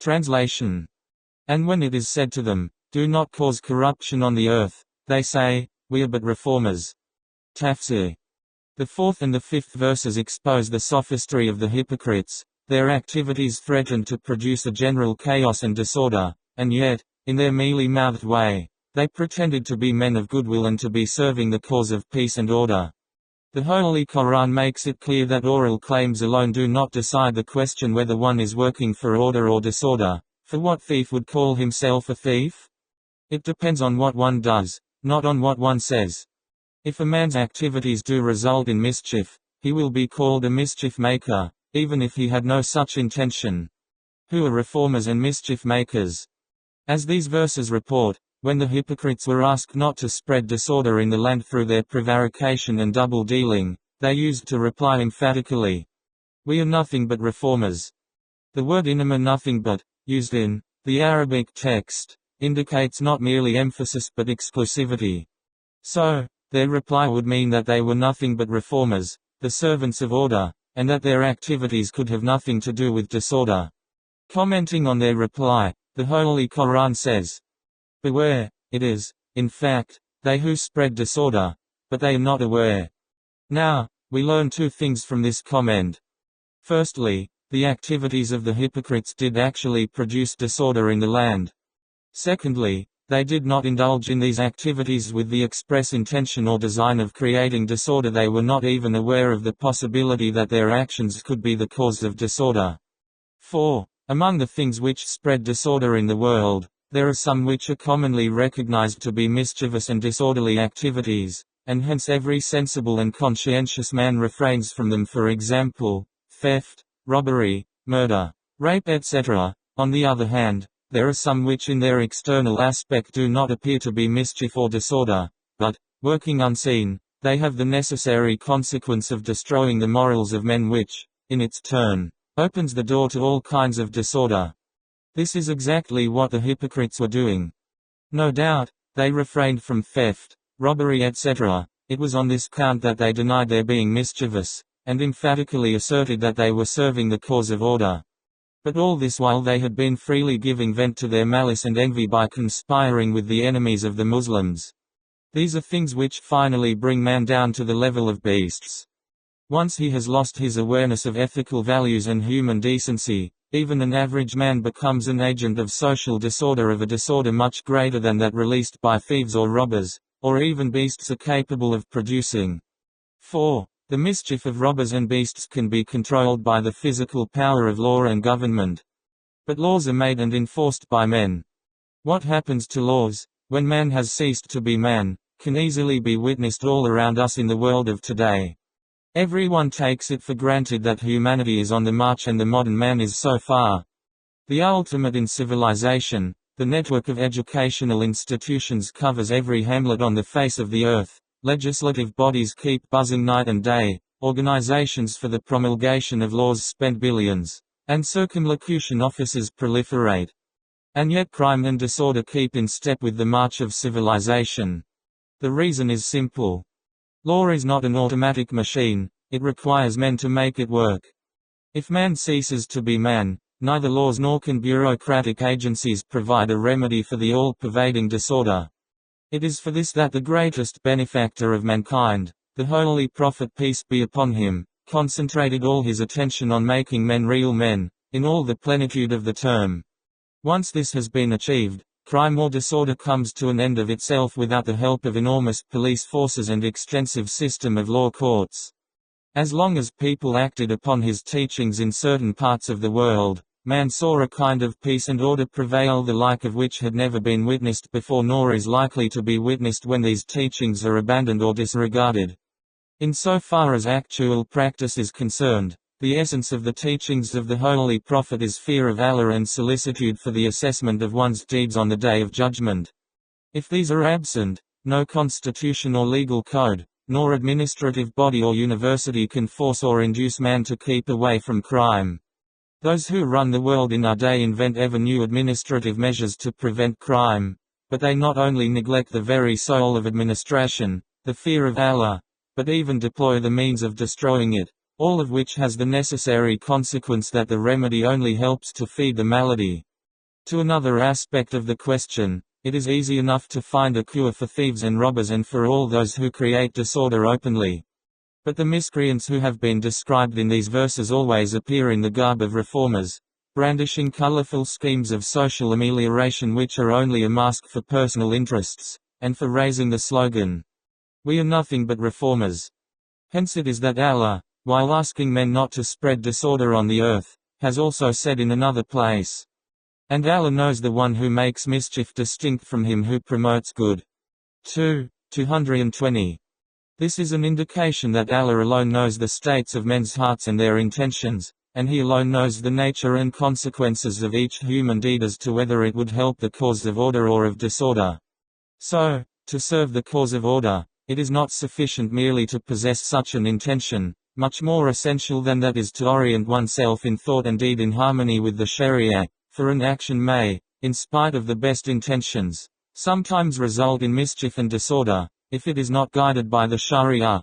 Translation. And when it is said to them, "Do not cause corruption on the earth," they say, "We are but reformers." Tafsir. The 4th and the 5th verses expose the sophistry of the hypocrites. Their activities threaten to produce a general chaos and disorder, and yet, in their mealy-mouthed way, they pretended to be men of goodwill and to be serving the cause of peace and order. The Holy Quran makes it clear that oral claims alone do not decide the question whether one is working for order or disorder, for what thief would call himself a thief? It depends on what one does, not on what one says. If a man's activities do result in mischief, he will be called a mischief maker, even if he had no such intention. Who are reformers and mischief makers? As these verses report, when the hypocrites were asked not to spread disorder in the land through their prevarication and double-dealing, they used to reply emphatically, "We are nothing but reformers." The word inama, nothing but, used in the Arabic text, indicates not merely emphasis but exclusivity. So, their reply would mean that they were nothing but reformers, the servants of order, and that their activities could have nothing to do with disorder. Commenting on their reply, the Holy Quran says, "Beware, it is, in fact, they who spread disorder, but they are not aware." Now, we learn two things from this comment. Firstly, the activities of the hypocrites did actually produce disorder in the land. Secondly, they did not indulge in these activities with the express intention or design of creating disorder. They were not even aware of the possibility that their actions could be the cause of disorder. 4. Among the things which spread disorder in the world, there are some which are commonly recognized to be mischievous and disorderly activities, and hence every sensible and conscientious man refrains from them, for example, theft, robbery, murder, rape, etc. On the other hand, there are some which in their external aspect do not appear to be mischief or disorder, but, working unseen, they have the necessary consequence of destroying the morals of men, which, in its turn, opens the door to all kinds of disorder. This is exactly what the hypocrites were doing. No doubt, they refrained from theft, robbery, etc. It was on this count that they denied their being mischievous, and emphatically asserted that they were serving the cause of order. But all this while they had been freely giving vent to their malice and envy by conspiring with the enemies of the Muslims. These are things which finally bring man down to the level of beasts. Once he has lost his awareness of ethical values and human decency, even an average man becomes an agent of social disorder, of a disorder much greater than that released by thieves or robbers, or even beasts are capable of producing. 4. The mischief of robbers and beasts can be controlled by the physical power of law and government. But laws are made and enforced by men. What happens to laws, when man has ceased to be man, can easily be witnessed all around us in the world of today. Everyone takes it for granted that humanity is on the march, and the modern man is so far the ultimate in civilization. The network of educational institutions covers every hamlet on the face of the earth. Legislative bodies keep buzzing night and day. Organizations for the promulgation of laws spend billions, and circumlocution offices proliferate. And yet crime and disorder keep in step with the march of civilization. The reason is simple. Law is not an automatic machine, it requires men to make it work. If man ceases to be man, neither laws nor can bureaucratic agencies provide a remedy for the all-pervading disorder. It is for this that the greatest benefactor of mankind, the Holy Prophet, peace be upon him, concentrated all his attention on making men real men, in all the plenitude of the term. Once this has been achieved, crime or disorder comes to an end of itself without the help of enormous police forces and extensive system of law courts. As long as people acted upon his teachings in certain parts of the world, man saw a kind of peace and order prevail the like of which had never been witnessed before, nor is likely to be witnessed when these teachings are abandoned or disregarded. In so far as actual practice is concerned, the essence of the teachings of the Holy Prophet is fear of Allah and solicitude for the assessment of one's deeds on the Day of Judgment. If these are absent, no constitution or legal code, nor administrative body or university can force or induce man to keep away from crime. Those who run the world in our day invent ever new administrative measures to prevent crime, but they not only neglect the very soul of administration, the fear of Allah, but even deploy the means of destroying it. All of which has the necessary consequence that the remedy only helps to feed the malady. To another aspect of the question, it is easy enough to find a cure for thieves and robbers and for all those who create disorder openly. But the miscreants who have been described in these verses always appear in the garb of reformers, brandishing colorful schemes of social amelioration which are only a mask for personal interests, and for raising the slogan, "We are nothing but reformers." Hence it is that Allah, while asking men not to spread disorder on the earth, has also said in another place, "And Allah knows the one who makes mischief distinct from him who promotes good." 220. This is an indication that Allah alone knows the states of men's hearts and their intentions, and He alone knows the nature and consequences of each human deed as to whether it would help the cause of order or of disorder. So, to serve the cause of order, it is not sufficient merely to possess such an intention. Much more essential than that is to orient oneself in thought and deed in harmony with the Sharia, for an action may, in spite of the best intentions, sometimes result in mischief and disorder, if it is not guided by the Sharia.